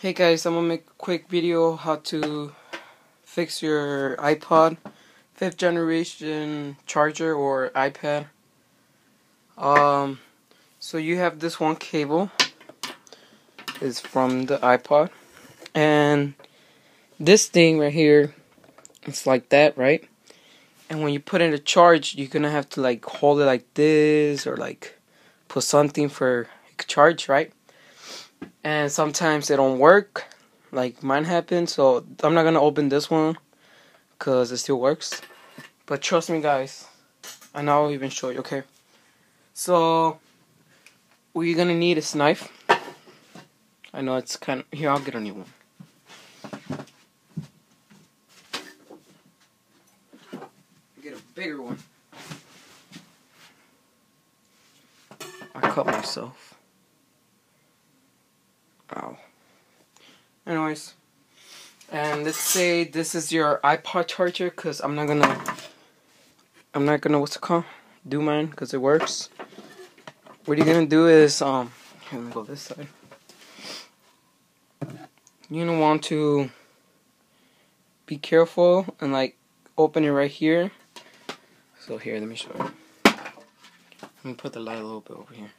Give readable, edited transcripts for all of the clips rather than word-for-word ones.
Hey guys, I'm gonna make a quick video how to fix your iPod 5th generation charger or iPad. So you have this one cable is from the iPod, and this thing right here, it's like that, right? And when you put in a charge, you're gonna have to like hold it like this or like put something for charge, right? And sometimes it don't work, like mine happened. So I'm not gonna open this one because it still works. But trust me, guys, and I'll even show you. Okay, so what you're gonna need is a knife. I know it's kind of here. I'll get a new one. Get a bigger one. I cut myself. Ow. Anyways, and let's say this is your iPod charger, cause I'm not gonna what's it called? Do mine, cause it works. What you're gonna do is here, let me go this side. You're gonna want to be careful and like open it right here. So here, let me show you. Let me put the light a little bit over here.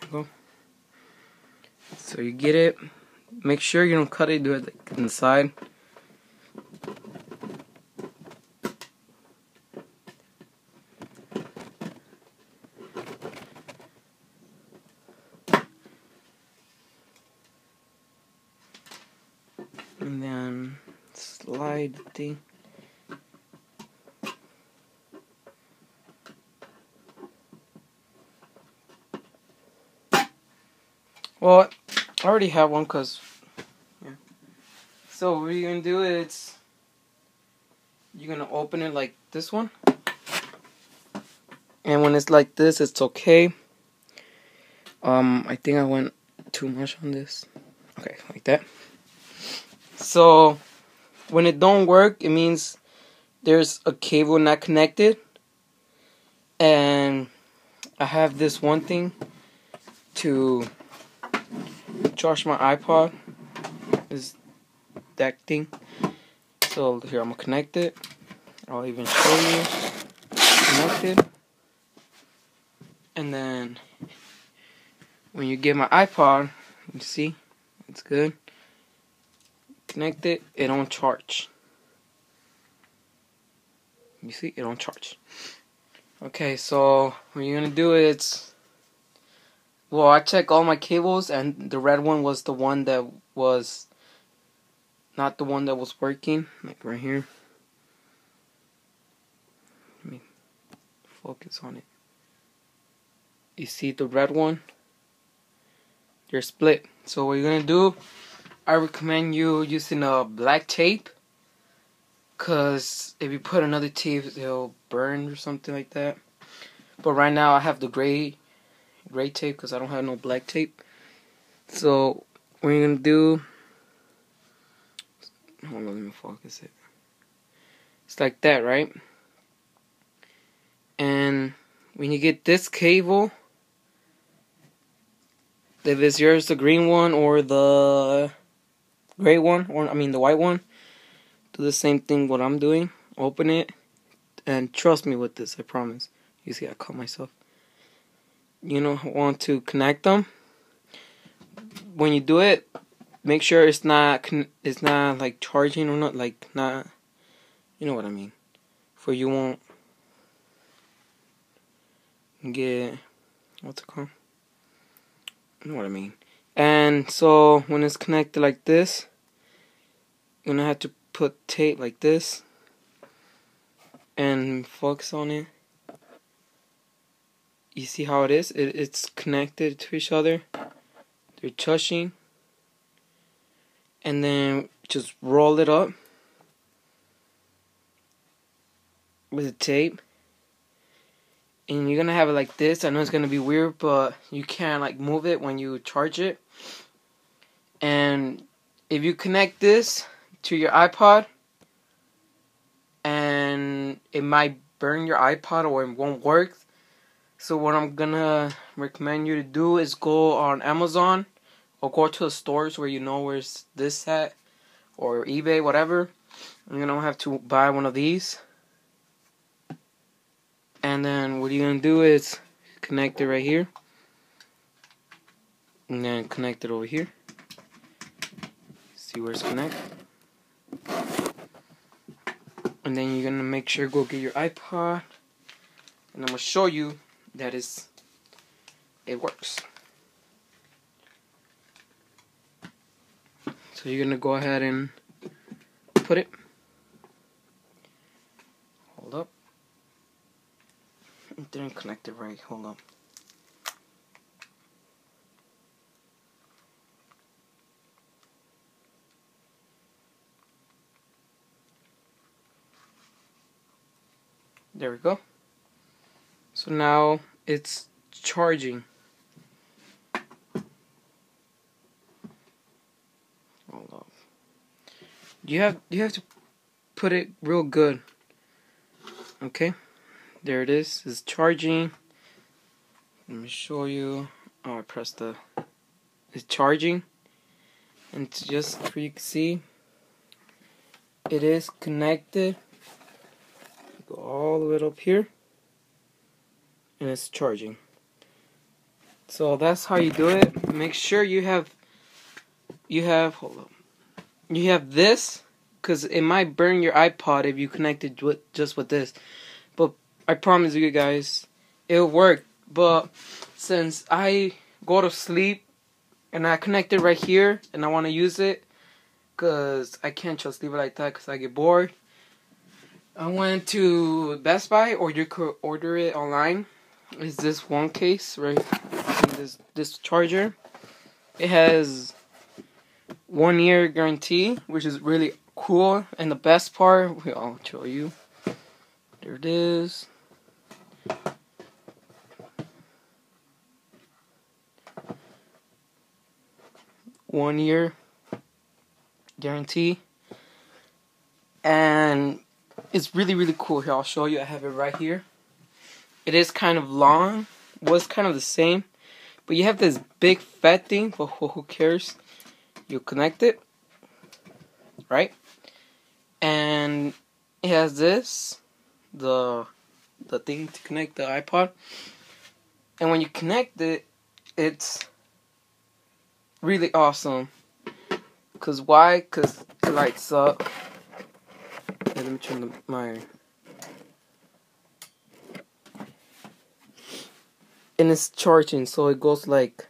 There we go. So you get it. Make sure you don't cut it. Do it like inside. And then slide the thing. Well, I already have one, cause yeah. So what you're gonna do is you're gonna open it like this one, and when it's like this, it's okay. I think I went too much on this. Okay, like that. So when it don't work, it means there's a cable not connected, and I have this one thing to charge my iPod, is that thing. So here, I'm gonna connect it. I'll even show you. Connected. And then when you get my iPod, you see it's good. Connect it, it don't charge. You see, it don't charge. Okay, so what you're gonna do is, well, I checked all my cables, and the red one was the one that was not the one that was working, like right here. Let me focus on it. You see the red one? They're split. So what you're gonna do, I recommend you using a black tape, cause if you put another tape, it'll burn or something like that. But right now I have the gray tape, cause I don't have no black tape. So what you're gonna do, hold on, let me focus it. It's like that, right? And when you get this cable, if it's yours, the green one or the gray one, or I mean the white one, do the same thing what I'm doing. Open it, and trust me with this, I promise. You see, I cut myself. You know, want to connect them. When you do it, make sure it's not like charging or not, like not. You know what I mean. For you won't get, what's it called? You know what I mean. And so when it's connected like this, you're gonna have to put tape like this and focus on it. You see how it is? It's connected to each other. They're touching. And then just roll it up with the tape. And you're gonna have it like this. I know it's gonna be weird, but you can't like move it when you charge it. And if you connect this to your iPod, and it might burn your iPod or it won't work. So what I'm gonna recommend you to do is go on Amazon or go to the stores where you know where's this at, or eBay, whatever. You're gonna have to buy one of these. And then what you're gonna do is connect it right here. And then connect it over here. See where it's connected. And then you're gonna make sure go get your iPod. And I'm gonna show you that it works. So you're gonna go ahead and put it. Hold up. It didn't connect it right. Hold up. There we go. So now it's charging. Hold up. You have to put it real good. Okay. There it is. It's charging. Let me show you. Oh, I pressed the. It's charging. And just so you can see, it is connected. Go all the way up here, and it's charging. So that's how you do it. Make sure you have hold up. You have this, because it might burn your iPod if you connect it just with this. But I promise you guys, it'll work. But since I go to sleep and I connect it right here and I want to use it, because I can't just leave it like that because I get bored, I went to Best Buy, or you could order it online. It's this one case right, this charger. It has 1 year guarantee, which is really cool. And the best part, I'll show you. There it is. One year guarantee, and it's really, really cool. Here, I'll show you. I have it right here. It is kind of long. Was kind of the same, but you have this big fat thing. But who cares? You connect it, right? And it has this, the thing to connect the iPod. And when you connect it, it's really awesome. Cause why? Cause it lights up. Let me turn my. And it's charging, so it goes like